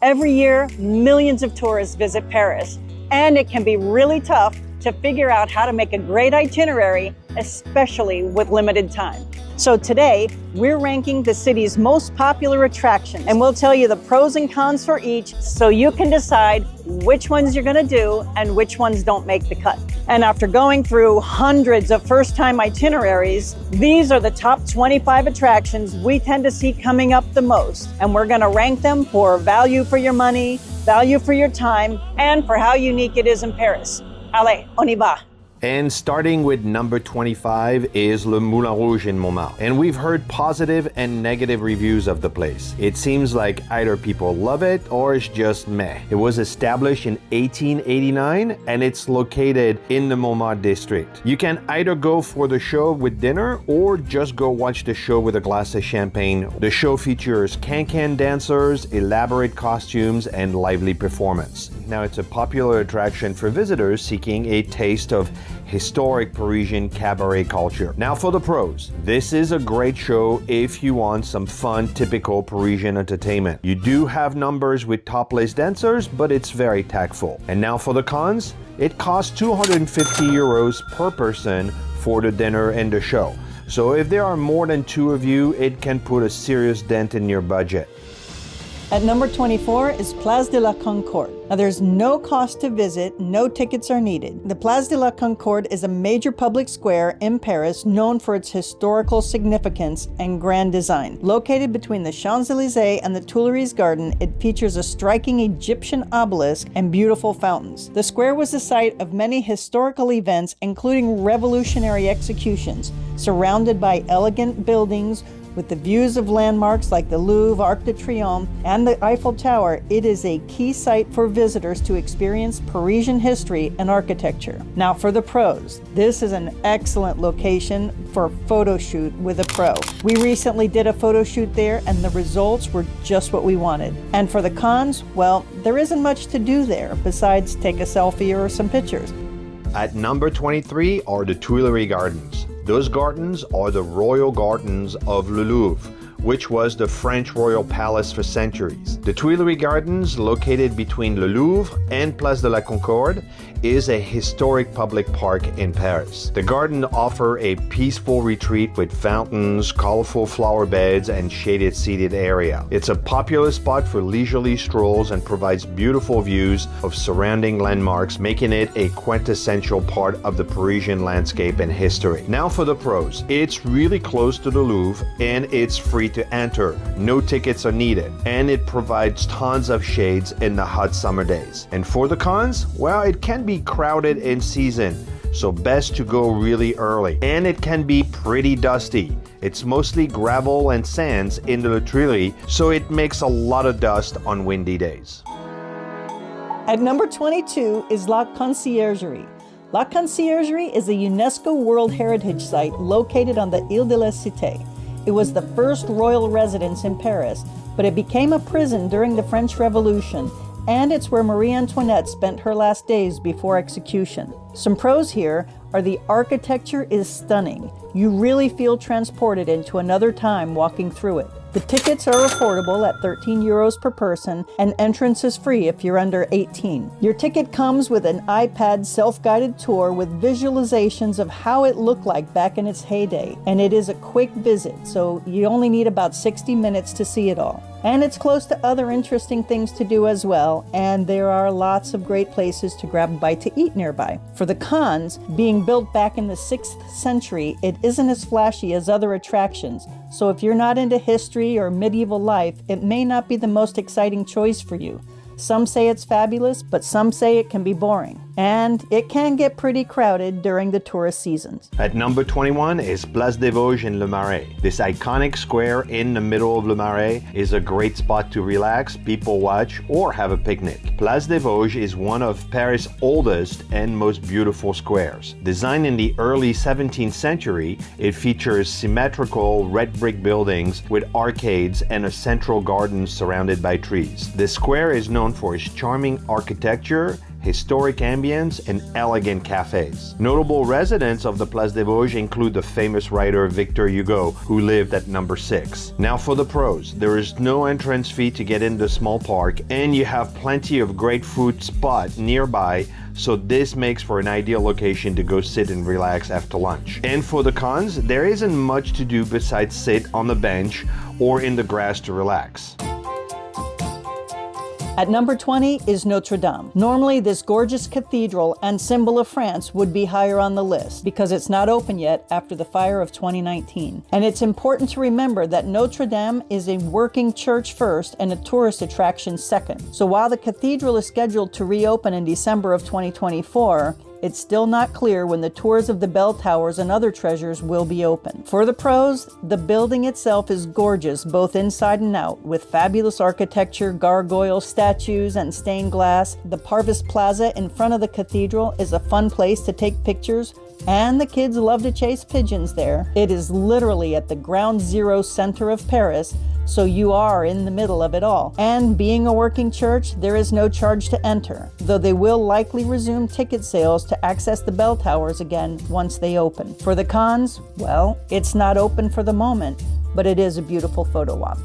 Every year, millions of tourists visit Paris, and it can be really tough to figure out how to make a great itinerary, especially with limited time. So today, we're ranking the city's most popular attractions, and we'll tell you the pros and cons for each so you can decide which ones you're gonna do and which ones don't make the cut. And after going through hundreds of first-time itineraries, these are the top 25 attractions we tend to see coming up the most, and we're gonna rank them for value for your money, value for your time, and for how unique it is in Paris. Allez, on y va! And starting with number 25 is Le Moulin Rouge in Montmartre. And we've heard positive and negative reviews of the place. It seems like either people love it or it's just meh. It was established in 1889 and it's located in the Montmartre district. You can either go for the show with dinner or just go watch the show with a glass of champagne. The show features can-can dancers, elaborate costumes, and lively performance. Now it's a popular attraction for visitors seeking a taste of historic Parisian cabaret culture. Now for the pros. This is a great show if you want some fun, typical Parisian entertainment. You do have numbers with topless dancers, but it's very tactful. And now for the cons. It costs 250 euros per person for the dinner and the show. So if there are more than two of you, it can put a serious dent in your budget. At number 24 is Place de la Concorde. Now there's no cost to visit, no tickets are needed. The Place de la Concorde is a major public square in Paris known for its historical significance and grand design. Located between the Champs-Élysées and the Tuileries Garden, it features a striking Egyptian obelisk and beautiful fountains. The square was the site of many historical events, including revolutionary executions, surrounded by elegant buildings with the views of landmarks like the Louvre, Arc de Triomphe, and the Eiffel Tower. It is a key site for visitors to experience Parisian history and architecture. Now for the pros. This is an excellent location for a photo shoot with a pro. We recently did a photo shoot there and the results were just what we wanted. And for the cons, well, there isn't much to do there besides take a selfie or some pictures. At number 23 are the Tuileries Gardens. Those gardens are the royal gardens of the Louvre, which was the French royal palace for centuries. The Tuileries Gardens, located between the Louvre and Place de la Concorde, is a historic public park in Paris. The garden offers a peaceful retreat with fountains, colorful flower beds, and shaded seated area. It's a popular spot for leisurely strolls and provides beautiful views of surrounding landmarks, making it a quintessential part of the Parisian landscape and history. Now for the pros. It's really close to the Louvre and it's free to enter. No tickets are needed, and it provides tons of shades in the hot summer days. And for the cons, well, it can be crowded in season, so best to go really early. And it can be pretty dusty. It's mostly gravel and sands in the Tuileries, so it makes a lot of dust on windy days. At number 22 is La Conciergerie. La Conciergerie is a UNESCO World Heritage Site located on the Ile de la Cité. It was the first royal residence in Paris, but it became a prison during the French Revolution, and it's where Marie Antoinette spent her last days before execution. Some pros here are the architecture is stunning. You really feel transported into another time walking through it. The tickets are affordable at 13 euros per person, and entrance is free if you're under 18. Your ticket comes with an iPad self-guided tour with visualizations of how it looked like back in its heyday, and it is a quick visit, so you only need about 60 minutes to see it all. And it's close to other interesting things to do as well, and there are lots of great places to grab a bite to eat nearby. For the cons, being built back in the 6th century, it isn't as flashy as other attractions, so if you're not into history or medieval life, it may not be the most exciting choice for you. Some say it's fabulous, but some say it can be boring. And it can get pretty crowded during the tourist seasons. At number 21 is Place des Vosges in Le Marais. This iconic square in the middle of Le Marais is a great spot to relax, people watch, or have a picnic. Place des Vosges is one of Paris' oldest and most beautiful squares. Designed in the early 17th century, it features symmetrical red brick buildings with arcades and a central garden surrounded by trees. The square is known for its charming architecture, historic ambience, and elegant cafes. Notable residents of the Place des Vosges include the famous writer Victor Hugo, who lived at number 6. Now for the pros. There is no entrance fee to get in the small park, and you have plenty of great food spot nearby, so this makes for an ideal location to go sit and relax after lunch. And for the cons, there isn't much to do besides sit on the bench or in the grass to relax. At number 20 is Notre Dame. Normally, this gorgeous cathedral and symbol of France would be higher on the list because it's not open yet after the fire of 2019. And it's important to remember that Notre Dame is a working church first and a tourist attraction second. So while the cathedral is scheduled to reopen in December of 2024, it's still not clear when the tours of the bell towers and other treasures will be open. For the pros, the building itself is gorgeous both inside and out, with fabulous architecture, gargoyles, statues, and stained glass. The Parvis Plaza in front of the cathedral is a fun place to take pictures, and the kids love to chase pigeons there. It is literally at the ground zero center of Paris, so you are in the middle of it all. And being a working church, there is no charge to enter, though they will likely resume ticket sales to access the bell towers again once they open. For the cons, well, it's not open for the moment, but it is a beautiful photo op.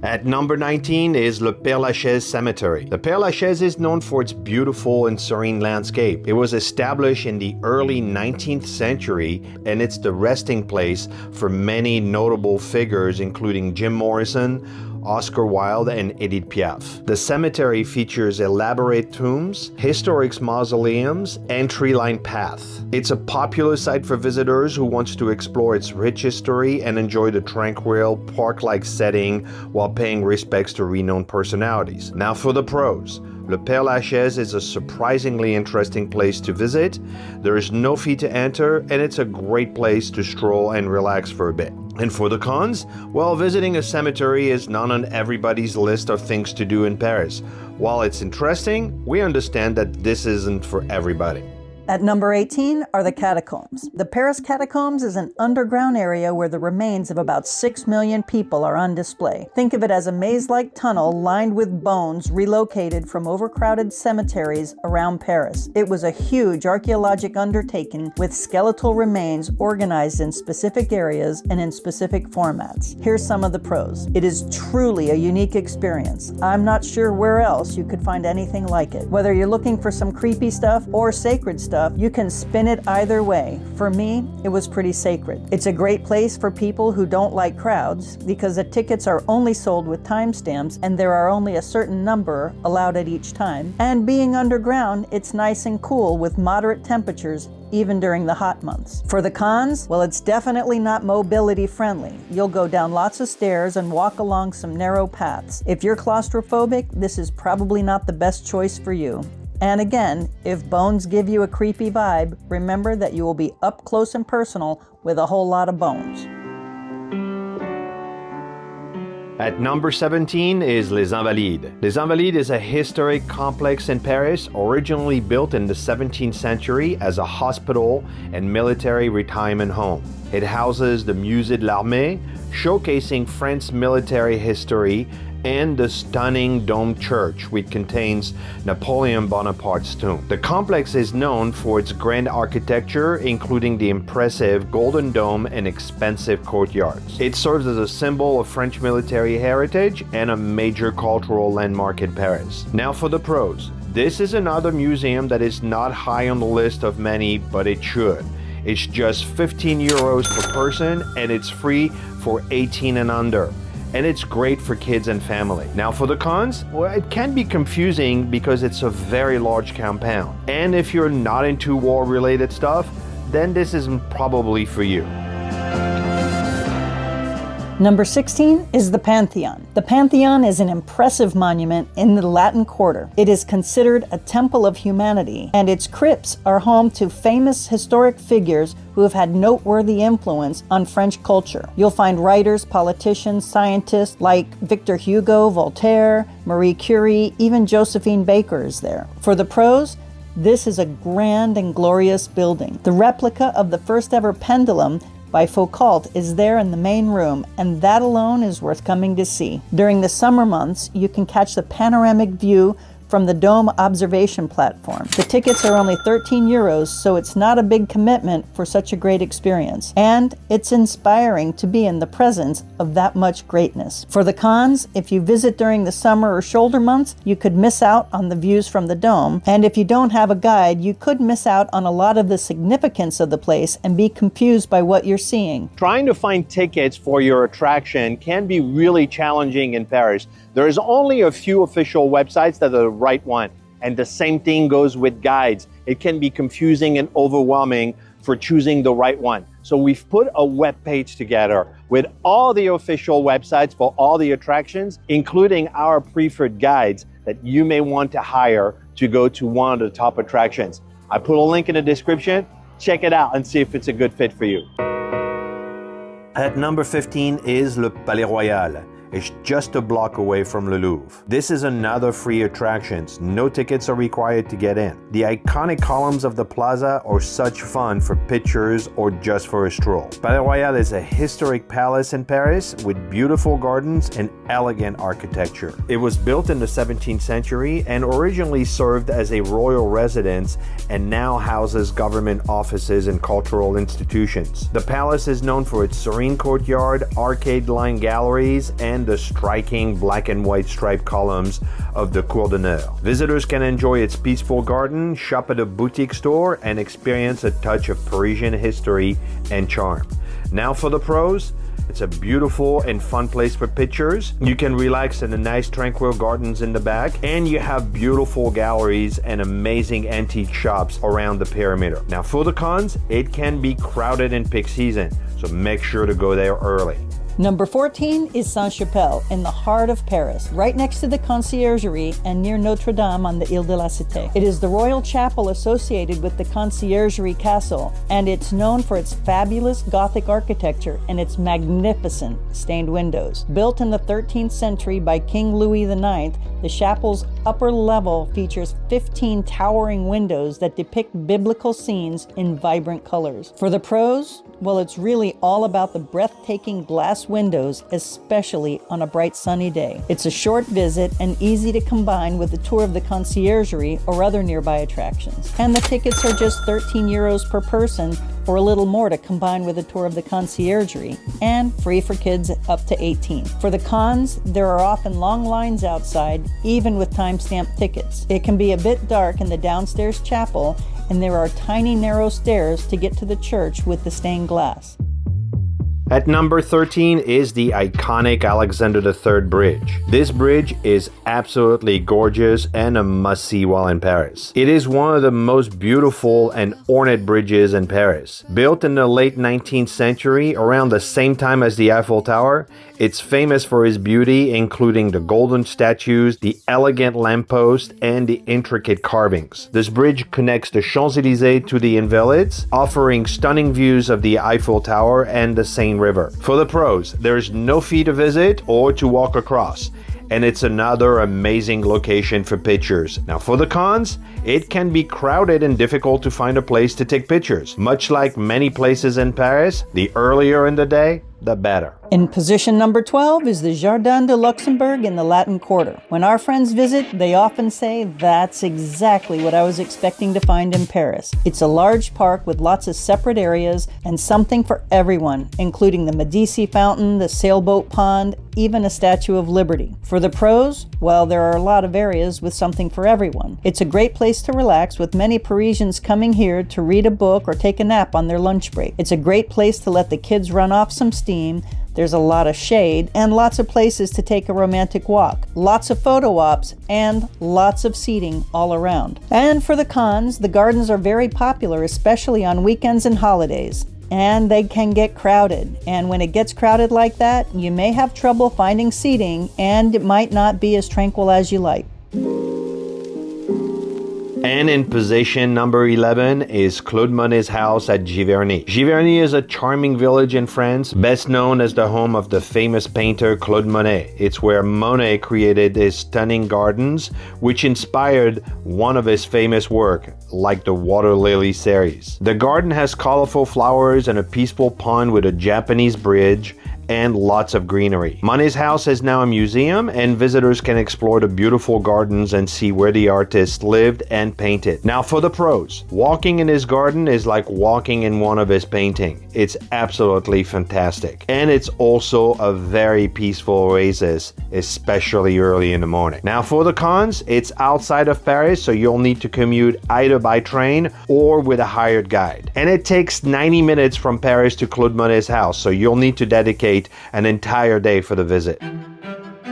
At number 19 is Le Père-Lachaise Cemetery. The Père-Lachaise is known for its beautiful and serene landscape. It was established in the early 19th century, and it's the resting place for many notable figures, including Jim Morrison, Oscar Wilde, and Edith Piaf. The cemetery features elaborate tombs, historic mausoleums, and tree-lined paths. It's a popular site for visitors who want to explore its rich history and enjoy the tranquil, park-like setting while paying respects to renowned personalities. Now for the pros. Le Père-Lachaise is a surprisingly interesting place to visit. There is no fee to enter, and it's a great place to stroll and relax for a bit. And for the cons, well, visiting a cemetery is not on everybody's list of things to do in Paris. While it's interesting, we understand that this isn't for everybody. At number 18 are the catacombs. The Paris catacombs is an underground area where the remains of about 6 million people are on display. Think of it as a maze-like tunnel lined with bones relocated from overcrowded cemeteries around Paris. It was a huge archaeologic undertaking with skeletal remains organized in specific areas and in specific formats. Here's some of the pros. It is truly a unique experience. I'm not sure where else you could find anything like it. Whether you're looking for some creepy stuff or sacred stuff, you can spin it either way. For me, it was pretty sacred. It's a great place for people who don't like crowds because the tickets are only sold with timestamps and there are only a certain number allowed at each time. And being underground, it's nice and cool with moderate temperatures even during the hot months. For the cons, well, it's definitely not mobility friendly. You'll go down lots of stairs and walk along some narrow paths. If you're claustrophobic, this is probably not the best choice for you. And again, if bones give you a creepy vibe, remember that you will be up close and personal with a whole lot of bones. At number 17 is Les Invalides. Les Invalides is a historic complex in Paris, originally built in the 17th century as a hospital and military retirement home. It houses the Musée de l'Armée, showcasing France's military history, and the stunning domed church, which contains Napoleon Bonaparte's tomb. The complex is known for its grand architecture, including the impressive Golden Dome and expansive courtyards. It serves as a symbol of French military heritage and a major cultural landmark in Paris. Now for the pros. This is another museum that is not high on the list of many, but it should. It's just 15 euros per person, and it's free for 18 and under. And it's great for kids and family. Now for the cons, well, it can be confusing because it's a very large compound. And if you're not into war-related stuff, then this isn't probably for you. Number 16 is the Pantheon. The Pantheon is an impressive monument in the Latin Quarter. It is considered a temple of humanity, and its crypts are home to famous historic figures who have had noteworthy influence on French culture. You'll find writers, politicians, scientists like Victor Hugo, Voltaire, Marie Curie, even Josephine Baker is there. For the pros, this is a grand and glorious building. The replica of the first ever pendulum by Foucault is there in the main room, and that alone is worth coming to see. During the summer months, you can catch the panoramic view from the Dome observation platform. The tickets are only 13 euros, so it's not a big commitment for such a great experience. And it's inspiring to be in the presence of that much greatness. For the cons, if you visit during the summer or shoulder months, you could miss out on the views from the Dome. And if you don't have a guide, you could miss out on a lot of the significance of the place and be confused by what you're seeing. Trying to find tickets for your attraction can be really challenging in Paris. There's only a few official websites that are the right one. And the same thing goes with guides. It can be confusing and overwhelming for choosing the right one. So we've put a web page together with all the official websites for all the attractions, including our preferred guides that you may want to hire to go to one of the top attractions. I put a link in the description. Check it out and see if it's a good fit for you. At number 15 is Le Palais Royal. It's just a block away from the Louvre. This is another free attraction. No tickets are required to get in. The iconic columns of the plaza are such fun for pictures or just for a stroll. Palais Royal is a historic palace in Paris with beautiful gardens and elegant architecture. It was built in the 17th century and originally served as a royal residence and now houses government offices and cultural institutions. The palace is known for its serene courtyard, arcade-lined galleries, and the striking black and white striped columns of the Cour d'Honneur. Visitors can enjoy its peaceful garden, shop at a boutique store, and experience a touch of Parisian history and charm. Now for the pros, it's a beautiful and fun place for pictures. You can relax in the nice tranquil gardens in the back, and you have beautiful galleries and amazing antique shops around the perimeter. Now for the cons, it can be crowded in peak season, so make sure to go there early. Number 14 is Sainte-Chapelle, in the heart of Paris, right next to the Conciergerie and near Notre Dame on the Ile de la Cité. It is the royal chapel associated with the Conciergerie Castle, and it's known for its fabulous Gothic architecture and its magnificent stained windows. Built in the 13th century by King Louis IX, the chapel's upper level features 15 towering windows that depict biblical scenes in vibrant colors. For the pros, well, it's really all about the breathtaking glass windows, especially on a bright sunny day. It's a short visit and easy to combine with a tour of the Conciergerie or other nearby attractions. And the tickets are just 13 euros per person, or a little more to combine with a tour of the Conciergerie, and free for kids up to 18. For the cons, there are often long lines outside, even with time-stamped tickets. It can be a bit dark in the downstairs chapel, and there are tiny narrow stairs to get to the church with the stained glass. At number 13 is the iconic Alexander III Bridge. This bridge is absolutely gorgeous and a must-see while in Paris. It is one of the most beautiful and ornate bridges in Paris. Built in the late 19th century, around the same time as the Eiffel Tower, it's famous for its beauty, including the golden statues, the elegant lamppost, and the intricate carvings. This bridge connects the Champs-Élysées to the Invalides, offering stunning views of the Eiffel Tower and the Seine River. For the pros, there's no fee to visit or to walk across, and it's another amazing location for pictures. Now for the cons, it can be crowded and difficult to find a place to take pictures. Much like many places in Paris, the earlier in the day, the better. In position number 12 is the Jardin de Luxembourg in the Latin Quarter. When our friends visit, they often say, "That's exactly what I was expecting to find in Paris." It's a large park with lots of separate areas and something for everyone, including the Medici fountain, the sailboat pond, even a Statue of Liberty. For the pros, well, there are a lot of areas with something for everyone. It's a great place to relax, with many Parisians coming here to read a book or take a nap on their lunch break. It's a great place to let the kids run off some steam. There's a lot of shade and lots of places to take a romantic walk, lots of photo ops, and lots of seating all around. And for the cons, the gardens are very popular, especially on weekends and holidays. And they can get crowded. And when it gets crowded like that, you may have trouble finding seating, and it might not be as tranquil as you like. And in position number 11 is Claude Monet's house at Giverny. Giverny is a charming village in France, best known as the home of the famous painter Claude Monet. It's where Monet created his stunning gardens, which inspired one of his famous work, like the Water Lily series. The garden has colorful flowers and a peaceful pond with a Japanese bridge, and lots of greenery. Monet's house is now a museum, and visitors can explore the beautiful gardens and see where the artist lived and painted. Now for the pros. Walking in his garden is like walking in one of his paintings. It's absolutely fantastic. And it's also a very peaceful oasis, especially early in the morning. Now for the cons, it's outside of Paris, so you'll need to commute either by train or with a hired guide. And it takes 90 minutes from Paris to Claude Monet's house, so you'll need to dedicate an entire day for the visit.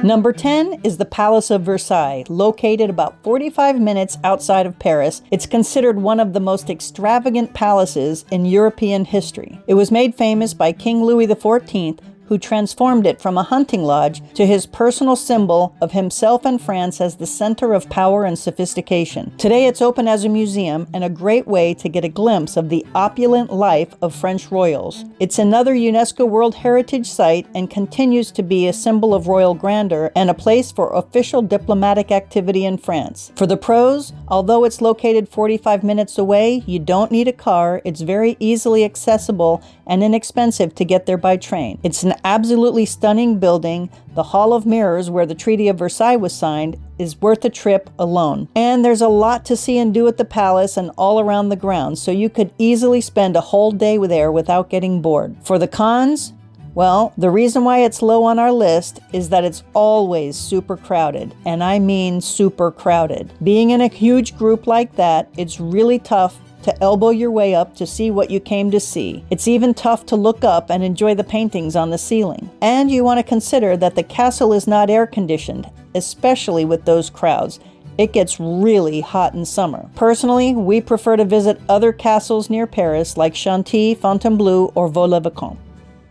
Number 10 is the Palace of Versailles, located about 45 minutes outside of Paris. It's considered one of the most extravagant palaces in European history. It was made famous by King Louis XIV, who transformed it from a hunting lodge to his personal symbol of himself and France as the center of power and sophistication. Today it's open as a museum and a great way to get a glimpse of the opulent life of French royals. It's another UNESCO World Heritage Site and continues to be a symbol of royal grandeur and a place for official diplomatic activity in France. For the pros, although it's located 45 minutes away, you don't need a car. It's very easily accessible and inexpensive to get there by train. It's an absolutely stunning building. The Hall of Mirrors, where the Treaty of Versailles was signed, is worth a trip alone. And there's a lot to see and do at the palace and all around the grounds, so you could easily spend a whole day there without getting bored. For the cons, well, the reason why it's low on our list is that it's always super crowded, and I mean super crowded. Being in a huge group like that, it's really tough to elbow your way up to see what you came to see. It's even tough to look up and enjoy the paintings on the ceiling. And you want to consider that the castle is not air conditioned, especially with those crowds. It gets really hot in summer. Personally, we prefer to visit other castles near Paris like Chantilly, Fontainebleau, or Vaux-le-Vicomte.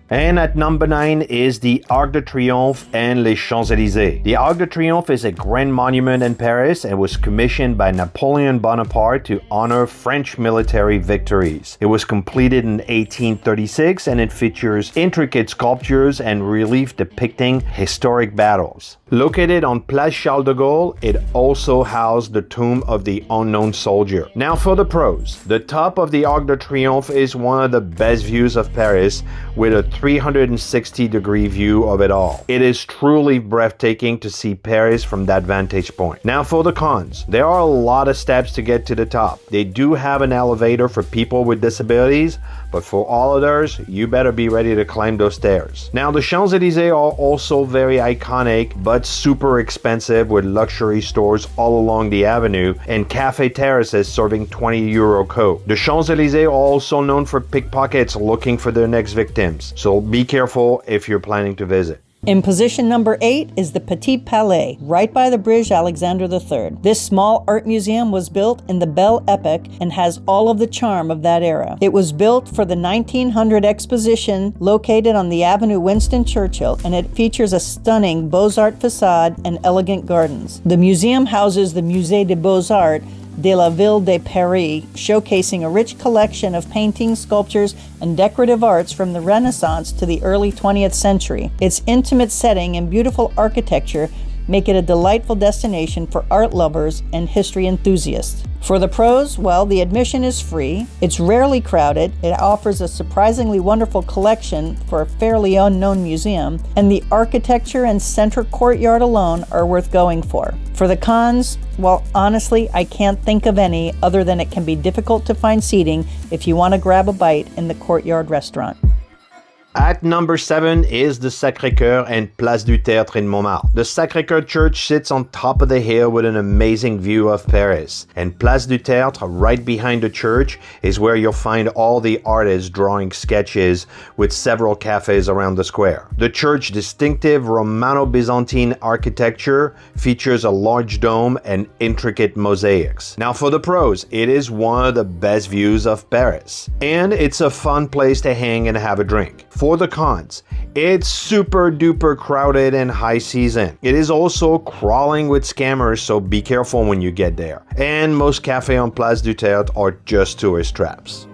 And at number 9 is the Arc de Triomphe and les Champs-Élysées. The Arc de Triomphe is a grand monument in Paris and was commissioned by Napoleon Bonaparte to honor French military victories. It was completed in 1836 and it features intricate sculptures and relief depicting historic battles. Located on Place Charles de Gaulle, it also housed the tomb of the unknown soldier. Now for the pros. The top of the Arc de Triomphe is one of the best views of Paris with a 360-degree view of it all. It is truly breathtaking to see Paris from that vantage point. Now for the cons. There are a lot of steps to get to the top. They do have an elevator for people with disabilities, but for all others, you better be ready to climb those stairs. Now the Champs-Élysées are also very iconic, but super expensive, with luxury stores all along the avenue and cafe terraces serving €20 coke. The Champs-Élysées are also known for pickpockets looking for their next victims, so be careful if you're planning to visit. In position number 8 is the Petit Palais, right by the Bridge Alexander III. This small art museum was built in the Belle Epoque and has all of the charm of that era. It was built for the 1900 exposition located on the Avenue Winston Churchill, and it features a stunning Beaux-Arts facade and elegant gardens. The museum houses the Musée des Beaux-Arts de la Ville de Paris, showcasing a rich collection of paintings, sculptures, and decorative arts from the Renaissance to the early 20th century. Its intimate setting and beautiful architecture make it a delightful destination for art lovers and history enthusiasts. For the pros, well, the admission is free, it's rarely crowded, it offers a surprisingly wonderful collection for a fairly unknown museum, and the architecture and center courtyard alone are worth going for. For the cons, well, honestly, I can't think of any other than it can be difficult to find seating if you want to grab a bite in the courtyard restaurant. At number 7 is the Sacré-Cœur and Place du Théâtre in Montmartre. The Sacré-Cœur church sits on top of the hill with an amazing view of Paris. And Place du Théâtre, right behind the church, is where you'll find all the artists drawing sketches with several cafes around the square. The church's distinctive Romano-Byzantine architecture features a large dome and intricate mosaics. Now for the pros, it is one of the best views of Paris. And it's a fun place to hang and have a drink. For the cons, it's super duper crowded and high season. It is also crawling with scammers, so be careful when you get there. And most cafes on Place du Théâtre are just tourist traps.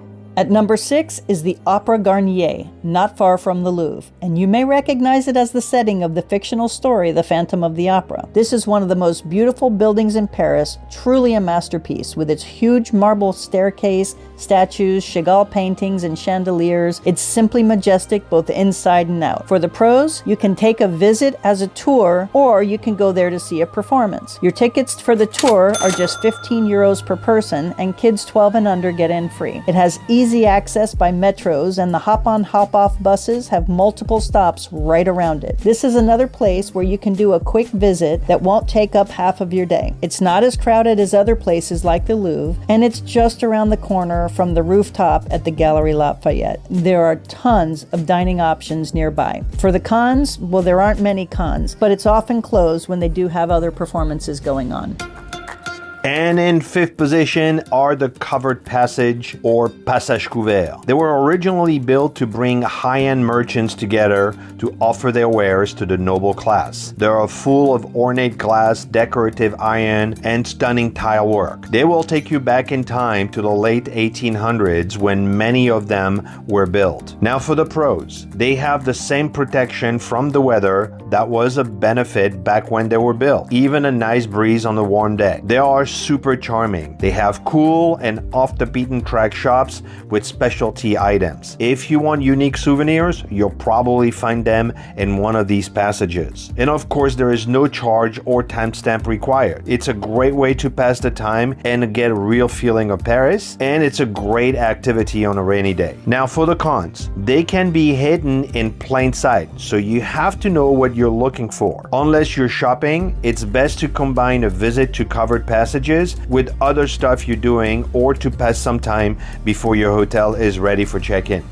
At number 6 is the Opera Garnier, not far from the Louvre, and you may recognize it as the setting of the fictional story The Phantom of the Opera. This is one of the most beautiful buildings in Paris, truly a masterpiece, with its huge marble staircase, statues, Chagall paintings, and chandeliers. It's simply majestic both inside and out. For the pros, you can take a visit as a tour, or you can go there to see a performance. Your tickets for the tour are just 15 euros per person, and kids 12 and under get in free. It has easy access by metros, and the hop-on hop-off buses have multiple stops right around it. This is another place where you can do a quick visit that won't take up half of your day. It's not as crowded as other places like the Louvre, and it's just around the corner from the rooftop at the Galerie Lafayette. There are tons of dining options nearby. For the cons, well, there aren't many cons, but it's often closed when they do have other performances going on. And in fifth position are the covered passage or passage couvert. They were originally built to bring high-end merchants together to offer their wares to the noble class. They are full of ornate glass, decorative iron, and stunning tile work. They will take you back in time to the late 1800s when many of them were built. Now for the pros, they have the same protection from the weather that was a benefit back when they were built. Even a nice breeze on a warm day. They are super charming. They have cool and off the beaten track shops with specialty items. If you want unique souvenirs, you'll probably find them in one of these passages. And of course, there is no charge or timestamp required. It's a great way to pass the time and get a real feeling of Paris, and it's a great activity on a rainy day. Now for the cons, they can be hidden in plain sight, so you have to know what you're looking for. Unless you're shopping, it's best to combine a visit to covered passages with other stuff you're doing, or to pass some time before your hotel is ready for check-in.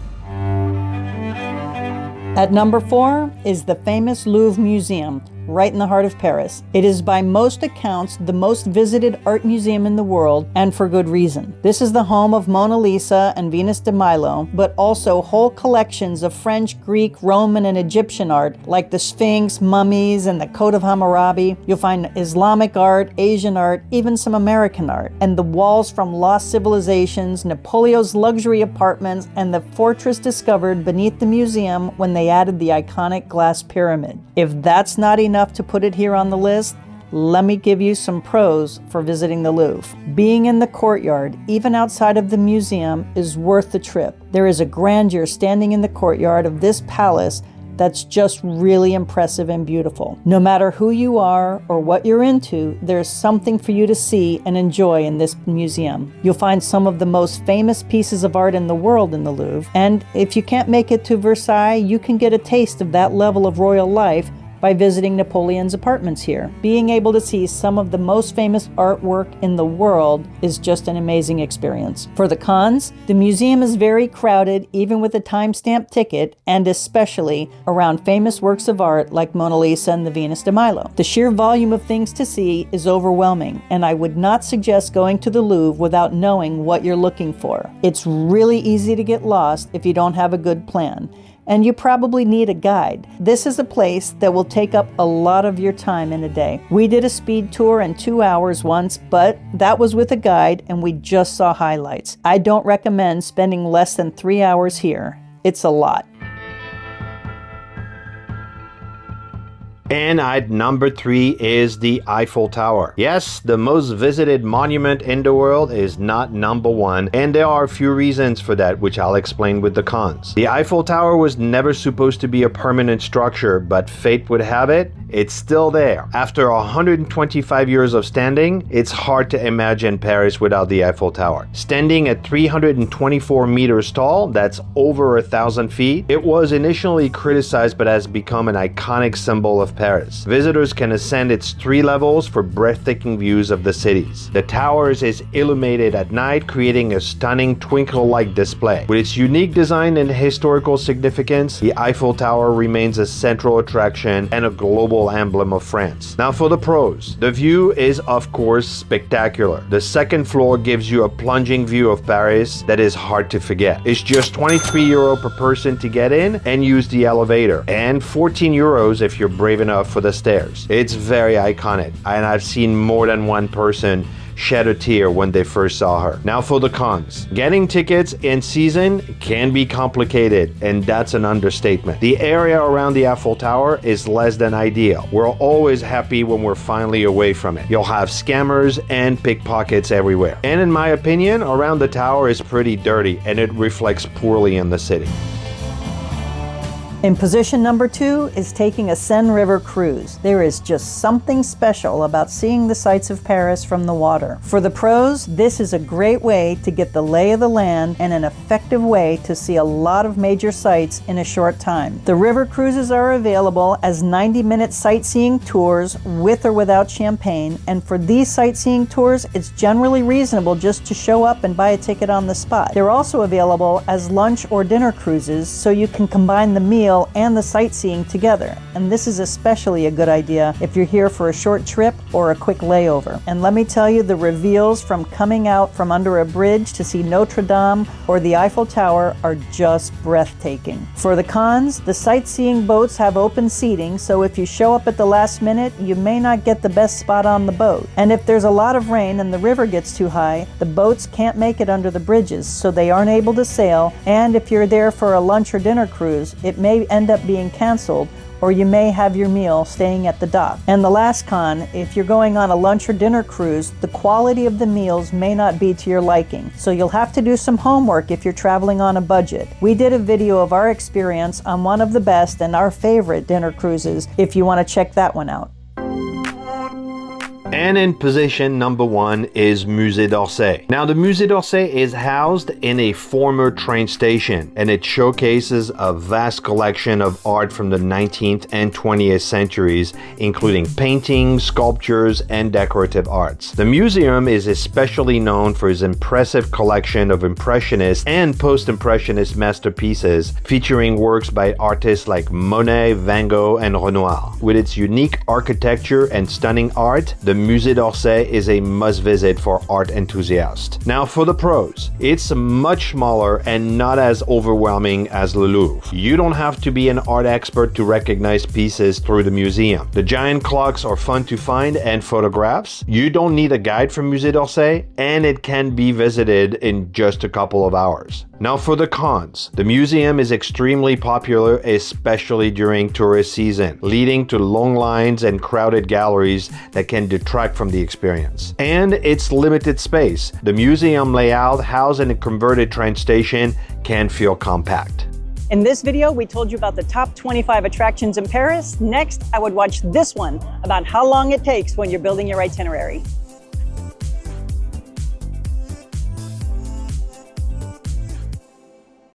At number 4 is the famous Louvre Museum, right in the heart of Paris. It is by most accounts the most visited art museum in the world, and for good reason. This is the home of Mona Lisa and Venus de Milo, but also whole collections of French, Greek, Roman, and Egyptian art, like the Sphinx, mummies, and the Code of Hammurabi. You'll find Islamic art, Asian art, even some American art. And the walls from lost civilizations, Napoleon's luxury apartments, and the fortress discovered beneath the museum when they added the iconic glass pyramid. If that's not enough to put it here on the list, let me give you some pros for visiting the Louvre. Being in the courtyard, even outside of the museum, is worth the trip. There is a grandeur standing in the courtyard of this palace that's just really impressive and beautiful. No matter who you are or what you're into, there's something for you to see and enjoy in this museum. You'll find some of the most famous pieces of art in the world in the Louvre, and if you can't make it to Versailles, you can get a taste of that level of royal life by visiting Napoleon's apartments here. Being able to see some of the most famous artwork in the world is just an amazing experience. For the cons, the museum is very crowded even with a timestamp ticket, and especially around famous works of art like Mona Lisa and the Venus de Milo. The sheer volume of things to see is overwhelming, and I would not suggest going to the Louvre without knowing what you're looking for. It's really easy to get lost if you don't have a good plan, and you probably need a guide. This is a place that will take up a lot of your time in a day. We did a speed tour in 2 hours once, but that was with a guide and we just saw highlights. I don't recommend spending less than 3 hours here. It's a lot. And at number 3 is the Eiffel Tower. Yes, the most visited monument in the world is not number 1, and there are a few reasons for that, which I'll explain with the cons. The Eiffel Tower was never supposed to be a permanent structure, but fate would have it, it's still there. After 125 years of standing, it's hard to imagine Paris without the Eiffel Tower. Standing at 324 meters tall, that's over 1,000 feet, it was initially criticized but has become an iconic symbol of Paris. Visitors can ascend its 3 levels for breathtaking views of the cities. The towers is illuminated at night, creating a stunning twinkle-like display. With its unique design and historical significance, the Eiffel Tower remains a central attraction and a global emblem of France. Now for the pros. The view is of course spectacular. The second floor gives you a plunging view of Paris that is hard to forget. It's just 23 euro per person to get in and use the elevator, and 14 euros if you're brave enough for the stairs. It's very iconic, and I've seen more than one person shed a tear when they first saw her. Now for the cons. Getting tickets in season can be complicated, and that's an understatement. The area around the Eiffel Tower is less than ideal. We're always happy when we're finally away from it. You'll have scammers and pickpockets everywhere. And in my opinion, around the tower is pretty dirty, and it reflects poorly in the city. In position number 2 is taking a Seine River cruise. There is just something special about seeing the sights of Paris from the water. For the pros, this is a great way to get the lay of the land and an effective way to see a lot of major sites in a short time. The river cruises are available as 90-minute sightseeing tours with or without champagne, and for these sightseeing tours, it's generally reasonable just to show up and buy a ticket on the spot. They're also available as lunch or dinner cruises, so you can combine the meal and the sightseeing together. And this is especially a good idea if you're here for a short trip or a quick layover. And let me tell you, the reveals from coming out from under a bridge to see Notre Dame or the Eiffel Tower are just breathtaking. For the cons, the sightseeing boats have open seating, so if you show up at the last minute, you may not get the best spot on the boat. And if there's a lot of rain and the river gets too high, the boats can't make it under the bridges, so they aren't able to sail. And if you're there for a lunch or dinner cruise, it may end up being canceled, or you may have your meal staying at the dock. And the last con, if you're going on a lunch or dinner cruise, the quality of the meals may not be to your liking, so you'll have to do some homework if you're traveling on a budget. We did a video of our experience on one of the best and our favorite dinner cruises if you want to check that one out. And in position number 1 is Musée d'Orsay. Now the Musée d'Orsay is housed in a former train station, and it showcases a vast collection of art from the 19th and 20th centuries, including paintings, sculptures, and decorative arts. The museum is especially known for its impressive collection of Impressionist and Post-Impressionist masterpieces, featuring works by artists like Monet, Van Gogh, and Renoir. With its unique architecture and stunning art, the Musée d'Orsay is a must-visit for art enthusiasts. Now for the pros, it's much smaller and not as overwhelming as the Louvre. You don't have to be an art expert to recognize pieces through the museum. The giant clocks are fun to find and photographs. You don't need a guide from Musée d'Orsay, and it can be visited in just a couple of hours. Now for the cons. The museum is extremely popular, especially during tourist season, leading to long lines and crowded galleries that can detract from the experience. And its limited space. The museum layout housed in a converted train station can feel compact. In this video, we told you about the top 25 attractions in Paris. Next, I would watch this one about how long it takes when you're building your itinerary.